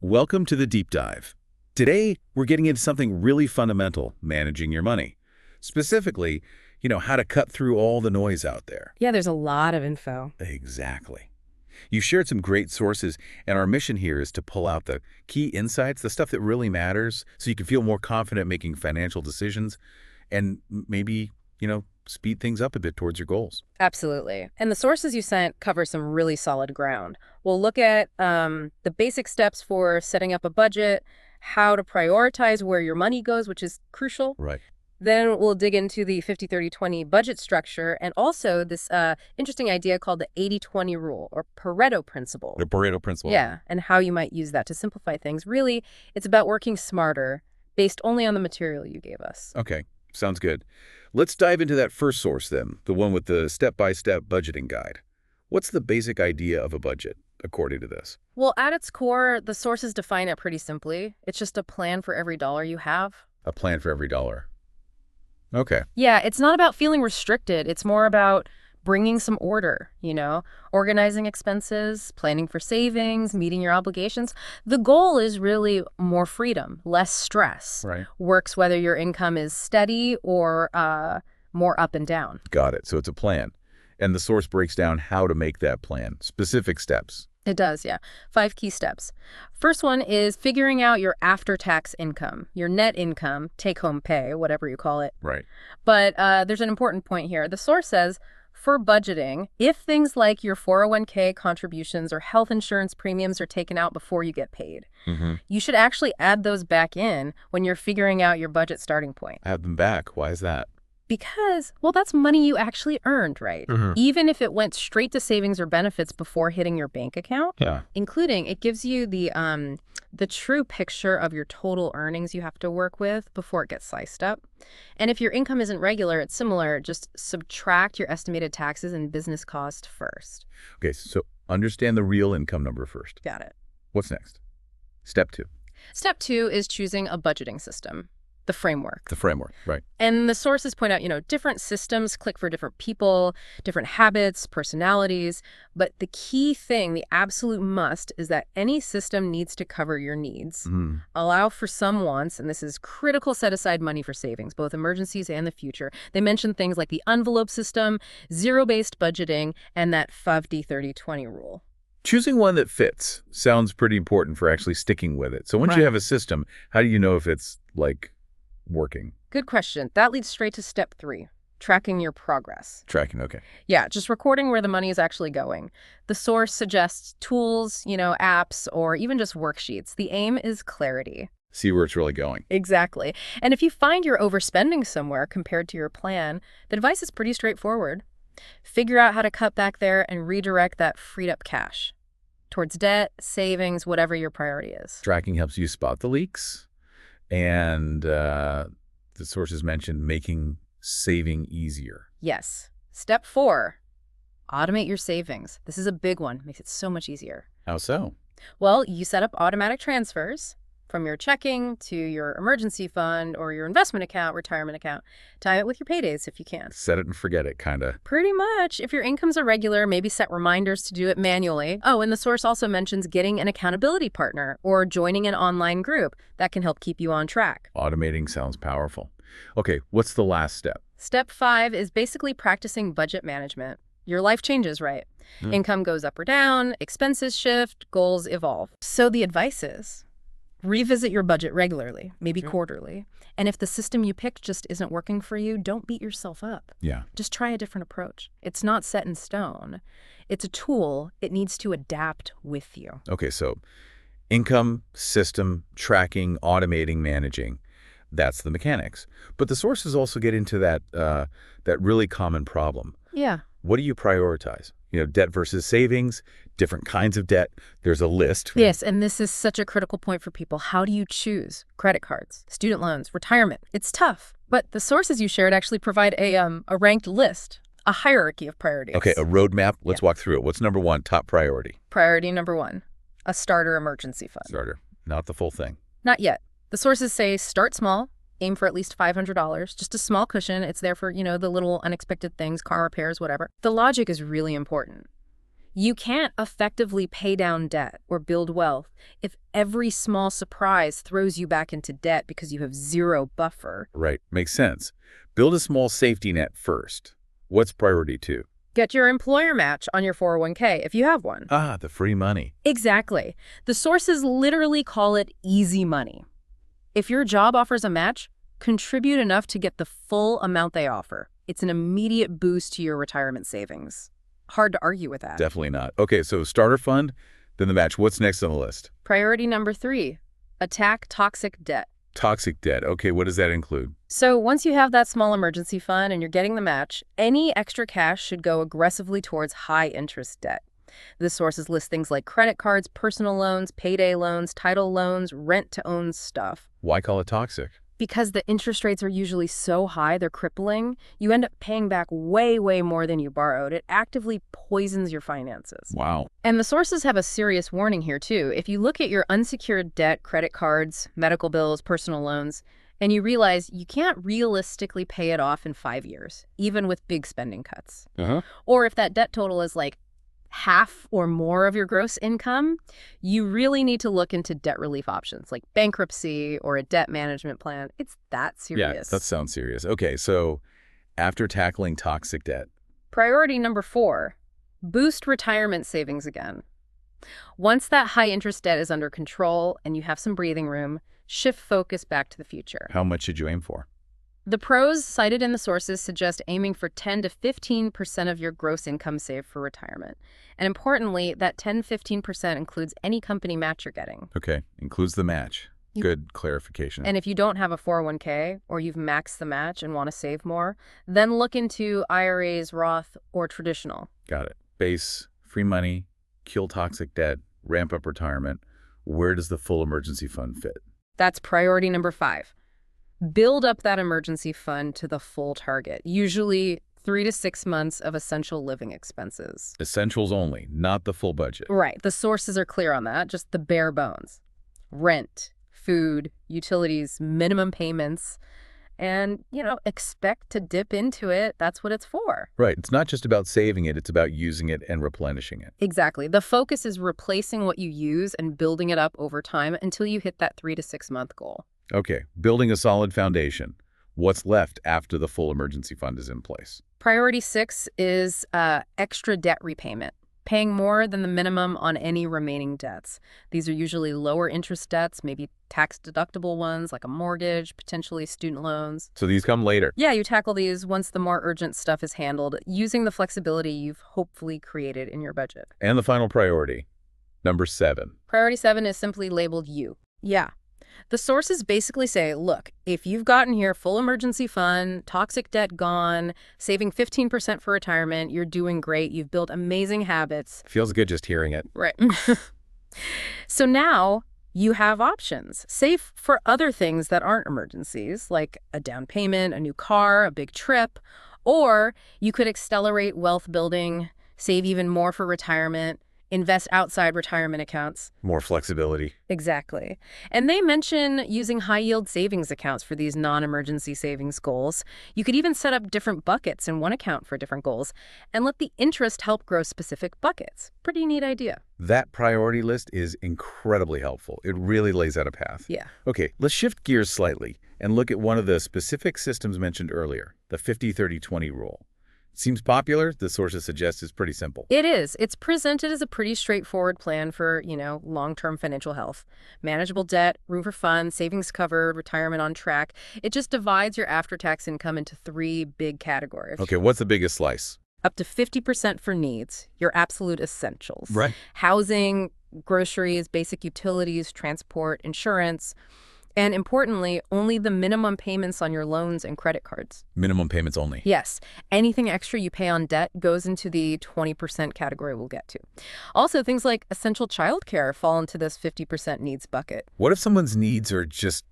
Welcome to the deep dive. Today, we're getting into something really fundamental, managing your money. Specifically, how to cut through all the noise out there. Yeah, there's a lot of info. Exactly. You've shared some great sources, and our mission here is to pull out the key insights, the stuff that really matters, so you can feel more confident making financial decisions and maybe, speed things up a bit towards your goals. Absolutely. And the sources you sent cover some really solid ground. We'll look at the basic steps for setting up a budget, how to prioritize where your money goes, which is crucial. Right. Then we'll dig into the 50-30-20 budget structure and also this interesting idea called the 80-20 rule or Pareto Principle. The Pareto Principle. Yeah, and how you might use that to simplify things. Really, it's about working smarter based only on the material you gave us. Okay, sounds good. Let's dive into that first source then, the one with the step-by-step budgeting guide. What's the basic idea of a budget, according to this? Well, at its core, the sources define it pretty simply. It's just a plan for every dollar you have. A plan for every dollar. Okay. Yeah, it's not about feeling restricted. It's more about bringing some order, organizing expenses, planning for savings, meeting your obligations. The goal is really more freedom, less stress. Right. Works whether your income is steady or more up and down. Got it. So it's a plan. And the source breaks down how to make that plan, specific steps. It does, yeah. 5 key steps. First one is figuring out your after-tax income, your net income, take-home pay, whatever you call it. Right. But there's an important point here. The source says, for budgeting, if things like your 401k contributions or health insurance premiums are taken out before you get paid, you should actually add those back in when you're figuring out your budget starting point. Add them back. Why is that? Because, well, that's money you actually earned, right? Even if it went straight to savings or benefits before hitting your bank account, including it gives you the true picture of your total earnings you have to work with before it gets sliced up. And if your income isn't regular, it's similar. Just subtract your estimated taxes and business cost first. Okay, so understand the real income number first. Got it. What's next? Step 2. Step 2 is choosing a budgeting system. The framework. The framework, right. And the sources point out, different systems click for different people, different habits, personalities. But the key thing, the absolute must, is that any system needs to cover your needs, allow for some wants, and this is critical, set aside money for savings, both emergencies and the future. They mention things like the envelope system, zero-based budgeting, and that 50-30-20 rule. Choosing one that fits sounds pretty important for actually sticking with it. So once you have a system, how do you know if it's, working? Good question. That leads straight to step 3, tracking your progress. Tracking, okay. Yeah, just recording where the money is actually going. The source suggests tools, apps, or even just worksheets. The aim is clarity. See where it's really going. Exactly. And if you find you're overspending somewhere compared to your plan, the advice is pretty straightforward. Figure out how to cut back there and redirect that freed up cash towards debt, savings, whatever your priority is. Tracking helps you spot the leaks. And the sources mentioned making saving easier. Yes. Step 4, automate your savings. This is a big one. Makes it so much easier. How so? Well, you set up automatic transfers from your checking to your emergency fund or your investment account, retirement account. Time it with your paydays if you can. Set it and forget it, kind of. Pretty much. If your income's irregular, maybe set reminders to do it manually. Oh, and the source also mentions getting an accountability partner or joining an online group. That can help keep you on track. Automating sounds powerful. Okay, what's the last step? Step 5 is basically practicing budget management. Your life changes, right? Income goes up or down, expenses shift, goals evolve. So the advice is revisit your budget regularly, maybe quarterly. And if the system you picked just isn't working for you, don't beat yourself up. Yeah. Just try a different approach. It's not set in stone. It's a tool. It needs to adapt with you. Okay, so income, system, tracking, automating, managing. That's the mechanics. But the sources also get into that really common problem. Yeah. What do you prioritize? Debt versus savings, different kinds of debt. There's a list. Yes, and this is such a critical point for people. How do you choose? Credit cards, student loans, retirement. It's tough. But the sources you shared actually provide a ranked list, a hierarchy of priorities. Okay, a roadmap. Let's walk through it. What's number 1, top priority? Priority number 1, a starter emergency fund. Starter, not the full thing. Not yet. The sources say start small, aim for at least $500, just a small cushion. It's there for, the little unexpected things, car repairs, whatever. The logic is really important. You can't effectively pay down debt or build wealth if every small surprise throws you back into debt because you have zero buffer. Right. Makes sense. Build a small safety net first. What's priority two? Get your employer match on your 401k if you have one. Ah, the free money. Exactly. The sources literally call it easy money. If your job offers a match, contribute enough to get the full amount they offer. It's an immediate boost to your retirement savings. Hard to argue with that. Definitely not. Okay, so starter fund, then the match. What's next on the list? Priority number 3, attack toxic debt. Toxic debt. Okay, what does that include? So once you have that small emergency fund and you're getting the match, any extra cash should go aggressively towards high-interest debt. This sources list things like credit cards, personal loans, payday loans, title loans, rent-to-own stuff. Why call it toxic? Because the interest rates are usually so high, they're crippling, you end up paying back way, way more than you borrowed. It actively poisons your finances. Wow. And the sources have a serious warning here, too. If you look at your unsecured debt, credit cards, medical bills, personal loans, and you realize you can't realistically pay it off in 5 years, even with big spending cuts. Or if that debt total is like half or more of your gross income, you really need to look into debt relief options like bankruptcy or a debt management plan. It's that serious. Yeah, that sounds serious. Okay, so after tackling toxic debt. Priority number 4, boost retirement savings again. Once that high interest debt is under control and you have some breathing room, shift focus back to the future. How much should you aim for? The pros cited in the sources suggest aiming for 10 to 15% of your gross income saved for retirement. And importantly, that 10-15% includes any company match you're getting. Okay, includes the match. Good clarification. And if you don't have a 401k or you've maxed the match and want to save more, then look into IRAs, Roth, or traditional. Got it. Base, free money, kill toxic debt, ramp up retirement. Where does the full emergency fund fit? That's priority number 5. Build up that emergency fund to the full target, usually 3 to 6 months of essential living expenses. Essentials only, not the full budget. Right. The sources are clear on that, just the bare bones. Rent, food, utilities, minimum payments, and, expect to dip into it. That's what it's for. Right. It's not just about saving it, it's about using it and replenishing it. Exactly. The focus is replacing what you use and building it up over time until you hit that 3 to 6 month goal. Okay, building a solid foundation. What's left after the full emergency fund is in place? Priority 6 is extra debt repayment, paying more than the minimum on any remaining debts. These are usually lower interest debts, maybe tax-deductible ones like a mortgage, potentially student loans. So these come later? Yeah, you tackle these once the more urgent stuff is handled, using the flexibility you've hopefully created in your budget. And the final priority, number 7. Priority 7 is simply labeled you. Yeah. The sources basically say, look, if you've gotten here full emergency fund, toxic debt gone, saving 15% for retirement, you're doing great. You've built amazing habits. Feels good just hearing it. Right. So now you have options. Save for other things that aren't emergencies, like a down payment, a new car, a big trip, or you could accelerate wealth building, save even more for retirement, invest outside retirement accounts. More flexibility. Exactly. And they mention using high-yield savings accounts for these non-emergency savings goals. You could even set up different buckets in one account for different goals and let the interest help grow specific buckets. Pretty neat idea. That priority list is incredibly helpful. It really lays out a path. Yeah. Okay, let's shift gears slightly and look at one of the specific systems mentioned earlier, the 50-30-20 rule. Seems popular. The sources suggest it's pretty simple. It is. It's presented as a pretty straightforward plan for, long-term financial health. Manageable debt, room for fun, savings covered, retirement on track. It just divides your after-tax income into 3 big categories. Okay, what's the biggest slice? Up to 50% for needs, your absolute essentials. Right. Housing, groceries, basic utilities, transport, insurance. And importantly, only the minimum payments on your loans and credit cards. Minimum payments only. Yes. Anything extra you pay on debt goes into the 20% category we'll get to. Also, things like essential childcare fall into this 50% needs bucket. What if someone's needs are just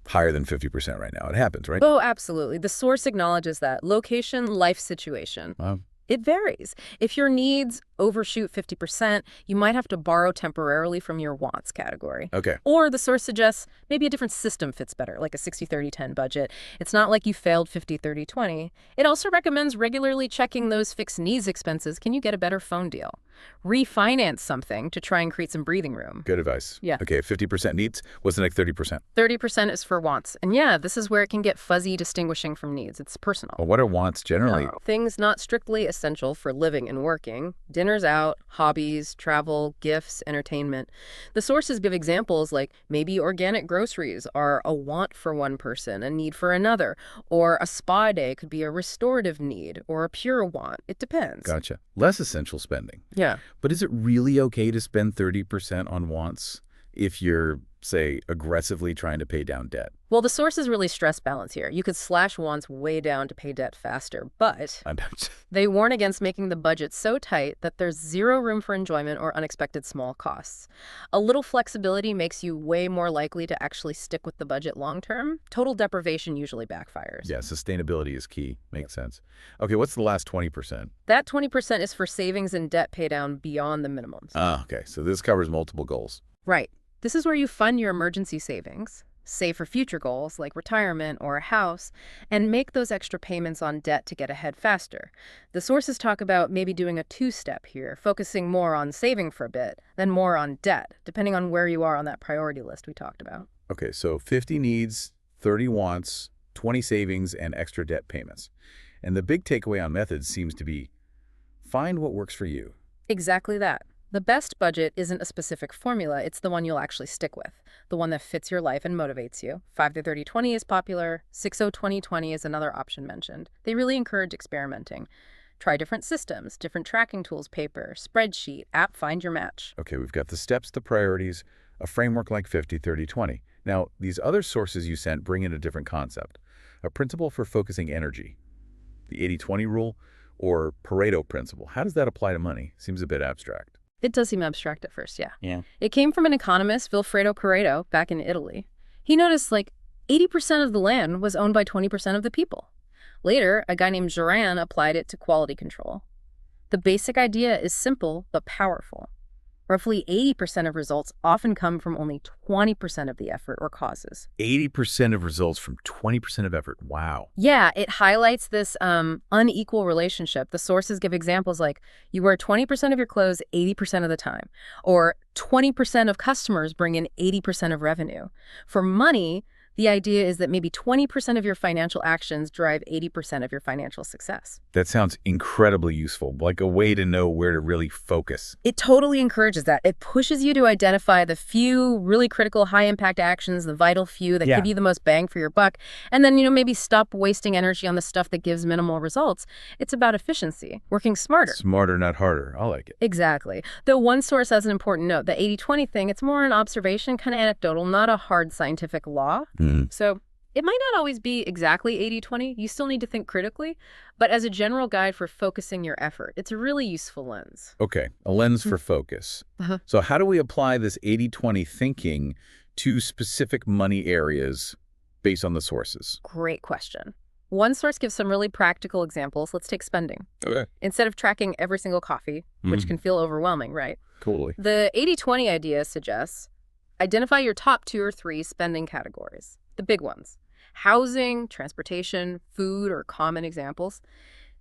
higher than 50% right now? It happens, right? Oh, absolutely. The source acknowledges that. Location, life situation. Wow. It varies. If your needs overshoot 50%, you might have to borrow temporarily from your wants category. Okay. Or the source suggests maybe a different system fits better, like a 60-30-10 budget. It's not like you failed 50-30-20. It also recommends regularly checking those fixed needs expenses. Can you get a better phone deal? Refinance something to try and create some breathing room. Good advice. Yeah. Okay, 50% needs. What's the next 30%? 30% is for wants. And yeah, this is where it can get fuzzy distinguishing from needs. It's personal. Well, what are wants generally? Things not strictly essential for living and working. Dinners out, hobbies, travel, gifts, entertainment. The sources give examples like maybe organic groceries are a want for one person, a need for another, or a spa day could be a restorative need or a pure want. It depends. Gotcha. Less essential spending. Yeah. But is it really okay to spend 30% on wants if you're, say, aggressively trying to pay down debt? Well, the sources really stress balance here. You could slash wants way down to pay debt faster, but they warn against making the budget so tight that there's zero room for enjoyment or unexpected small costs. A little flexibility makes you way more likely to actually stick with the budget long term. Total deprivation usually backfires. Yeah, sustainability is key. Makes sense. Okay, what's the last 20%? That 20% is for savings and debt pay down beyond the minimums. Ah, okay. So this covers multiple goals. Right. This is where you fund your emergency savings, save for future goals like retirement or a house, and make those extra payments on debt to get ahead faster. The sources talk about maybe doing a two-step here, focusing more on saving for a bit, then more on debt, depending on where you are on that priority list we talked about. Okay, so 50 needs, 30 wants, 20 savings, and extra debt payments. And the big takeaway on methods seems to be find what works for you. Exactly that. The best budget isn't a specific formula, it's the one you'll actually stick with, the one that fits your life and motivates you. 5-30-20 is popular, 6-0-20-20 is another option mentioned. They really encourage experimenting. Try different systems, different tracking tools, paper, spreadsheet, app, find your match. Okay, we've got the steps, the priorities, a framework like 50-30-20. Now, these other sources you sent bring in a different concept, a principle for focusing energy, the 80-20 rule or Pareto Principle. How does that apply to money? Seems a bit abstract. It does seem abstract at first, yeah. Yeah. It came from an economist, Vilfredo Pareto, back in Italy. He noticed like 80% of the land was owned by 20% of the people. Later, a guy named Joran applied it to quality control. The basic idea is simple but powerful. Roughly 80% of results often come from only 20% of the effort or causes. 80% of results from 20% of effort. Wow. Yeah, it highlights this unequal relationship. The sources give examples like you wear 20% of your clothes 80% of the time, or 20% of customers bring in 80% of revenue. For money, the idea is that maybe 20% of your financial actions drive 80% of your financial success. That sounds incredibly useful, like a way to know where to really focus. It totally encourages that. It pushes you to identify the few really critical, high-impact actions, the vital few that give you the most bang for your buck, and then, maybe stop wasting energy on the stuff that gives minimal results. It's about efficiency, working smarter. Smarter, not harder. I like it. Exactly. Though one source has an important note, the 80-20 thing, it's more an observation, kind of anecdotal, not a hard scientific law. So it might not always be exactly 80-20. You still need to think critically, but as a general guide for focusing your effort, it's a really useful lens. Okay, a lens for focus. So how do we apply this 80-20 thinking to specific money areas based on the sources? Great question. One source gives some really practical examples. Let's take spending. Okay. Instead of tracking every single coffee, which can feel overwhelming, right? Totally. The 80-20 idea suggests identify your top 2 or 3 spending categories, the big ones. Housing, transportation, food are common examples.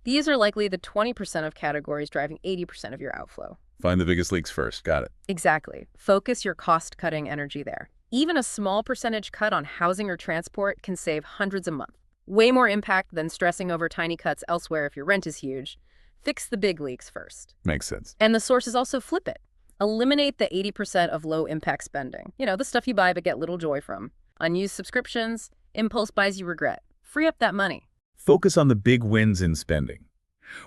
These are likely the 20% of categories driving 80% of your outflow. Find the biggest leaks first. Got it. Exactly. Focus your cost-cutting energy there. Even a small percentage cut on housing or transport can save hundreds a month. Way more impact than stressing over tiny cuts elsewhere if your rent is huge. Fix the big leaks first. Makes sense. And the sources also flip it. Eliminate the 80% of low-impact spending. The stuff you buy but get little joy from. Unused subscriptions, impulse buys you regret. Free up that money. Focus on the big wins in spending.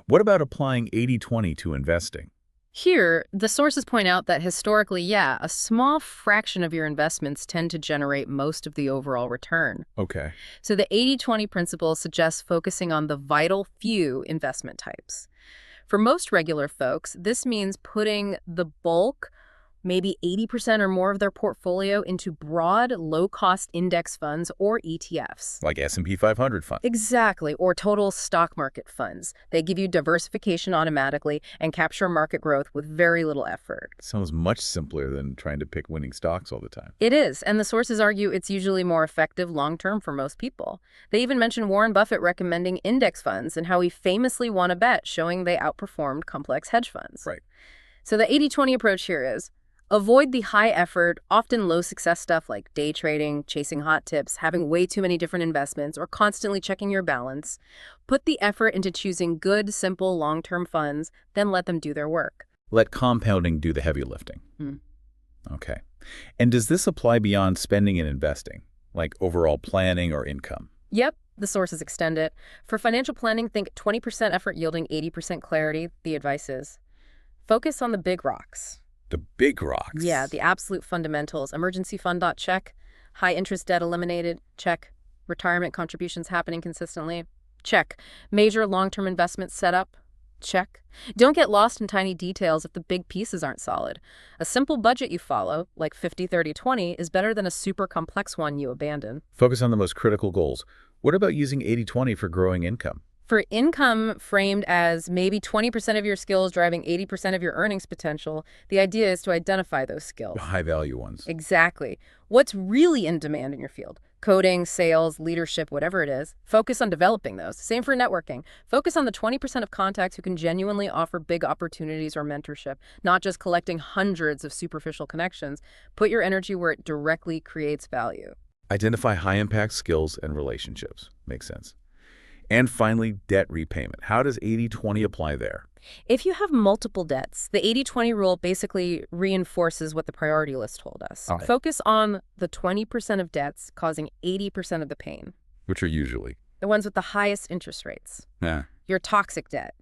What about applying 80-20 to investing? Here, the sources point out that historically, a small fraction of your investments tend to generate most of the overall return. Okay. So the 80-20 principle suggests focusing on the vital few investment types. For most regular folks, this means putting the bulk maybe 80% or more of their portfolio into broad, low-cost index funds or ETFs. Like S&P 500 fund. Exactly, or total stock market funds. They give you diversification automatically and capture market growth with very little effort. Sounds much simpler than trying to pick winning stocks all the time. It is, and the sources argue it's usually more effective long-term for most people. They even mention Warren Buffett recommending index funds and how he famously won a bet, showing they outperformed complex hedge funds. Right. So the 80-20 approach here is avoid the high-effort, often low-success stuff like day trading, chasing hot tips, having way too many different investments, or constantly checking your balance. Put the effort into choosing good, simple, long-term funds, then let them do their work. Let compounding do the heavy lifting. Okay. And does this apply beyond spending and investing, like overall planning or income? Yep, the sources extend it. For financial planning, think 20% effort yielding 80% clarity. The advice is focus on the big rocks. The big rocks. Yeah, the absolute fundamentals. Emergency fund, check. High interest debt eliminated, check. Retirement contributions happening consistently, check. Major long-term investments set up, check. Don't get lost in tiny details if the big pieces aren't solid. A simple budget you follow, like 50-30-20, is better than a super complex one you abandon. Focus on the most critical goals. What about using 80-20 for growing income? For income framed as maybe 20% of your skills driving 80% of your earnings potential, the idea is to identify those skills. The high-value ones. Exactly. What's really in demand in your field? Coding, sales, leadership, whatever it is. Focus on developing those. Same for networking. Focus on the 20% of contacts who can genuinely offer big opportunities or mentorship, not just collecting hundreds of superficial connections. Put your energy where it directly creates value. Identify high-impact skills and relationships. Makes sense. And finally, debt repayment. How does 80-20 apply there? If you have multiple debts, the 80-20 rule basically reinforces what the priority list told us. All right. Focus on the 20% of debts causing 80% of the pain. Which are usually? The ones with the highest interest rates. Yeah. Your toxic debt.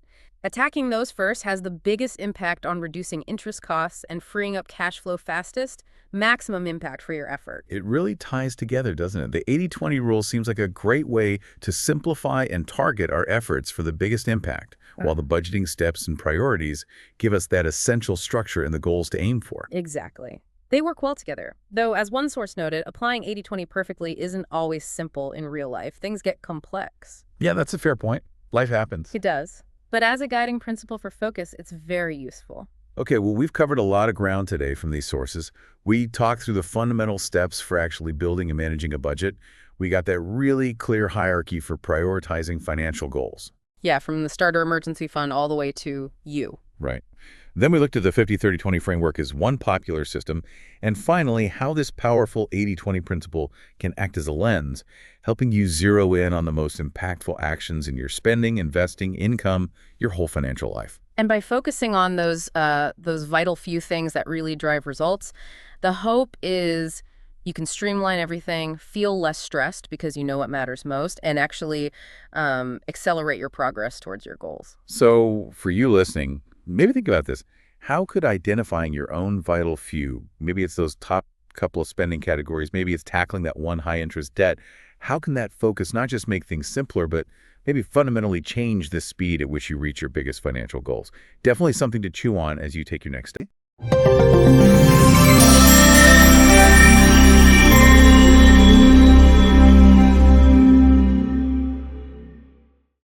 Attacking those first has the biggest impact on reducing interest costs and freeing up cash flow fastest, maximum impact for your effort. It really ties together, doesn't it? The 80-20 rule seems like a great way to simplify and target our efforts for the biggest impact, while the budgeting steps and priorities give us that essential structure and the goals to aim for. Exactly. They work well together. Though, as one source noted, applying 80-20 perfectly isn't always simple in real life. Things get complex. Yeah, that's a fair point. Life happens. It does. But as a guiding principle for focus, it's very useful. Okay, well, we've covered a lot of ground today from these sources. We talked through the fundamental steps for actually building and managing a budget. We got that really clear hierarchy for prioritizing financial goals. Yeah, from the starter emergency fund all the way to you. Right. Then we looked at the 50-30-20 framework as one popular system, and finally, how this powerful 80-20 principle can act as a lens, helping you zero in on the most impactful actions in your spending, investing, income, your whole financial life. And by focusing on those vital few things that really drive results, the hope is you can streamline everything, feel less stressed because you know what matters most, and actually accelerate your progress towards your goals. So for you listening, maybe think about this. How could identifying your own vital few, maybe it's those top couple of spending categories, maybe it's tackling that one high-interest debt, how can that focus not just make things simpler, but maybe fundamentally change the speed at which you reach your biggest financial goals? Definitely something to chew on as you take your next step.